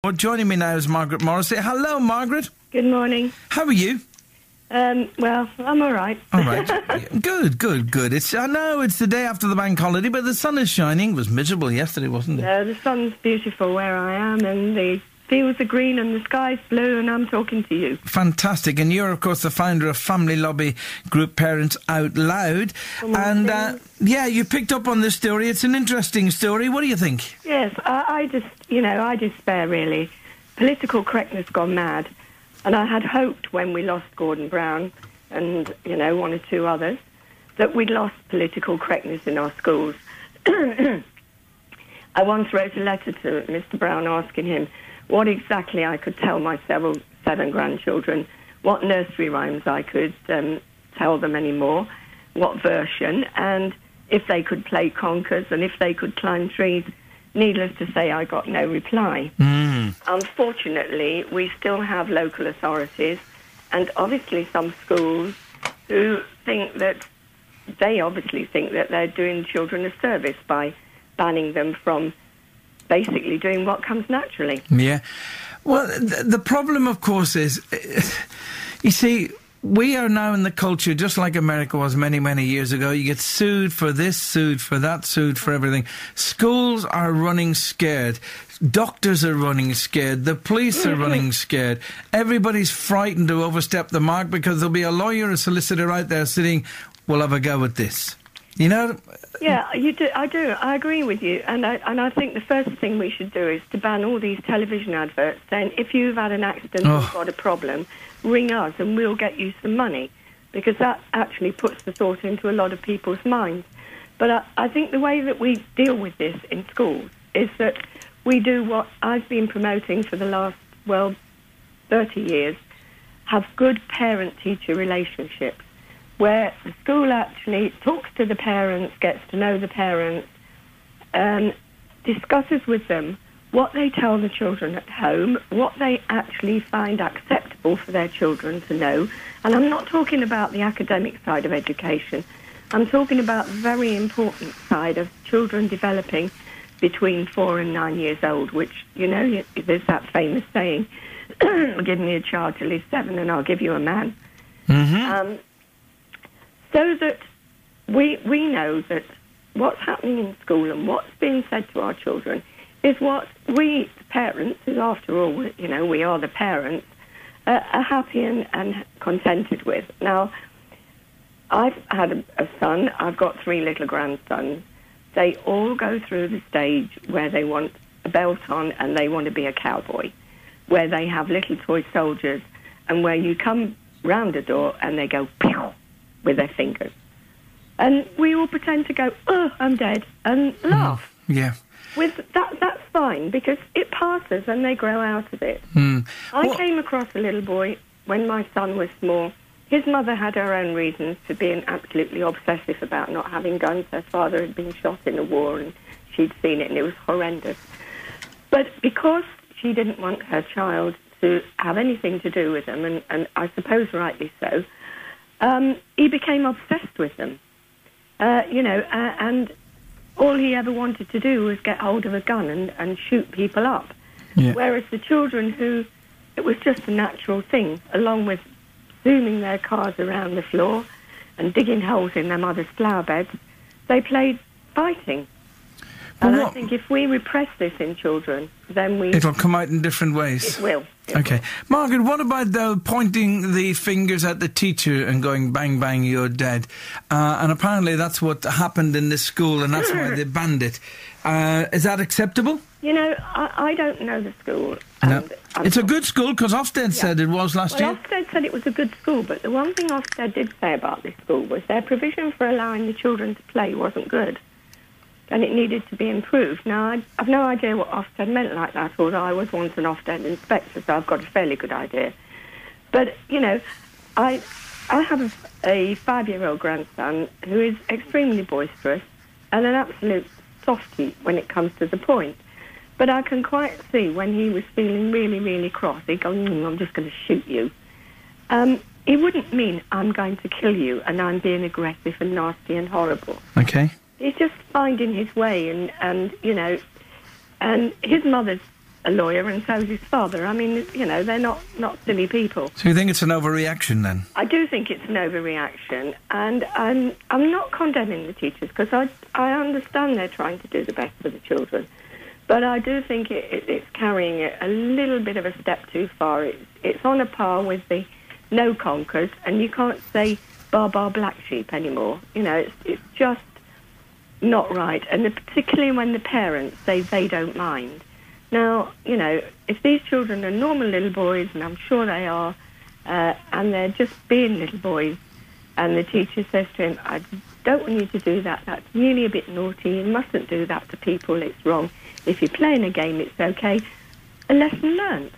Well, joining me now is Margaret Morrissey. Hello, Margaret. Good morning. How are you? Well, I'm all right. All right. Good. I know it's the day after the bank holiday, but the sun is shining. It was miserable yesterday, wasn't it? No, the sun's beautiful where I am, and the fields are green and the sky's blue, and I'm talking to you. Fantastic. And you're, of course, the founder of family lobby group Parents Out Loud. And, you picked up on this story. It's an interesting story. What do you think? Yes, I despair, really. Political correctness gone mad. And I had hoped when we lost Gordon Brown and, one or two others, that we'd lost political correctness in our schools. I once wrote a letter to Mr. Brown asking him what exactly I could tell my seven grandchildren, what nursery rhymes I could tell them anymore, what version, and if they could play conkers and if they could climb trees. Needless to say, I got no reply. Unfortunately, we still have local authorities and obviously some schools who think that they're doing children a service by banning them from basically doing what comes naturally. Yeah. Well, the problem, of course, is, you see, we are now in the culture, just like America was many, many years ago. You get sued for this, sued for that, sued for everything. Schools are running scared. Doctors are running scared. The police are running scared. Everybody's frightened to overstep the mark because there'll be a lawyer, a solicitor out there sitting, we'll have a go at this. You know? Yeah, you do. I do. I agree with you. And I think the first thing we should do is to ban all these television adverts saying, if you've had an accident or got a problem, ring us and we'll get you some money, because that actually puts the thought into a lot of people's minds. But I think the way that we deal with this in schools is that we do what I've been promoting for the last, 30 years, have good parent-teacher relationships, where the school actually talks to the parents, gets to know the parents, discusses with them what they tell the children at home, what they actually find acceptable for their children to know. And I'm not talking about the academic side of education. I'm talking about the very important side of children developing between 4 and 9 years old, which, there's that famous saying, give me a child till he's 7 and I'll give you a man. Mm-hmm. So that we know that what's happening in school and what's being said to our children is what we, the parents, who after all, we are the parents, are happy and contented with. Now, I've had a son. I've got 3 little grandsons. They all go through the stage where they want a belt on and they want to be a cowboy, where they have little toy soldiers, and where you come round a door and they go pew with their fingers. And we all pretend to go, oh, I'm dead, and laugh. Yeah. That's fine, because it passes and they grow out of it. I came across a little boy when my son was small. His mother had her own reasons for being absolutely obsessive about not having guns. Her father had been shot in a war and she'd seen it and it was horrendous. But because she didn't want her child to have anything to do with them, and I suppose rightly so, he became obsessed with them. And all he ever wanted to do was get hold of a gun and shoot people up. Yeah. Whereas the children who, it was just a natural thing, along with zooming their cars around the floor and digging holes in their mother's flower beds, they played fighting. And I think if we repress this in children, then it'll come out in different ways. It will. Okay. Margaret, what about, though, pointing the fingers at the teacher and going, bang, bang, you're dead? And apparently that's what happened in this school, and that's why they banned it. Is that acceptable? I don't know the school. No. It's a good school, because Ofsted said it was last year. Ofsted said it was a good school, but the one thing Ofsted did say about this school was their provision for allowing the children to play wasn't good, and it needed to be improved. Now, I've no idea what Ofsted meant like that, although I was once an Ofsted inspector, so I've got a fairly good idea. But, I have a 5-year-old grandson who is extremely boisterous and an absolute softie when it comes to the point. But I can quite see when he was feeling really, really cross, he'd go, I'm just going to shoot you. It wouldn't mean I'm going to kill you and I'm being aggressive and nasty and horrible. Okay. He's just finding his way and his mother's a lawyer, and so's his father. I mean, you know, they're not silly people. So you think it's an overreaction then? I do think it's an overreaction, and I'm not condemning the teachers, because I understand they're trying to do the best for the children. But I do think it's carrying it a little bit of a step too far. It's on a par with the no conkers, and you can't say bar black sheep anymore. You know, it's just not right, and particularly when the parents say they don't mind. Now, you know, if these children are normal little boys, and I'm sure they are, and they're just being little boys, and the teacher says to him, I don't want you to do that, that's really a bit naughty, you mustn't do that to people, it's wrong. If you're playing a game, it's okay. A lesson learned.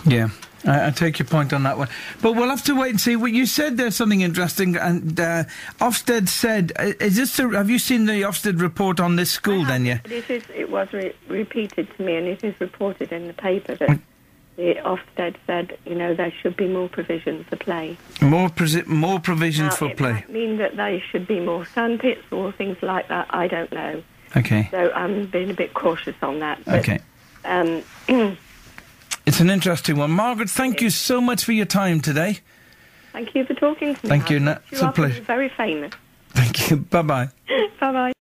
Yeah, I take your point on that one. But we'll have to wait and see. Well, you said there's something interesting, and Ofsted said, have you seen the Ofsted report on this school then, yeah? It was repeated to me, and it is reported in the paper that the Ofsted said, you know, there should be more provision for play. More provision for play. It might mean that there should be more sandpits or things like that, I don't know. Okay. So I'm being a bit cautious on that. But, okay. It's an interesting one. Margaret, thank you so much for your time today. Thank you for talking to me. Thank you. It's a pleasure. Very famous. Thank you. Bye-bye. Bye-bye.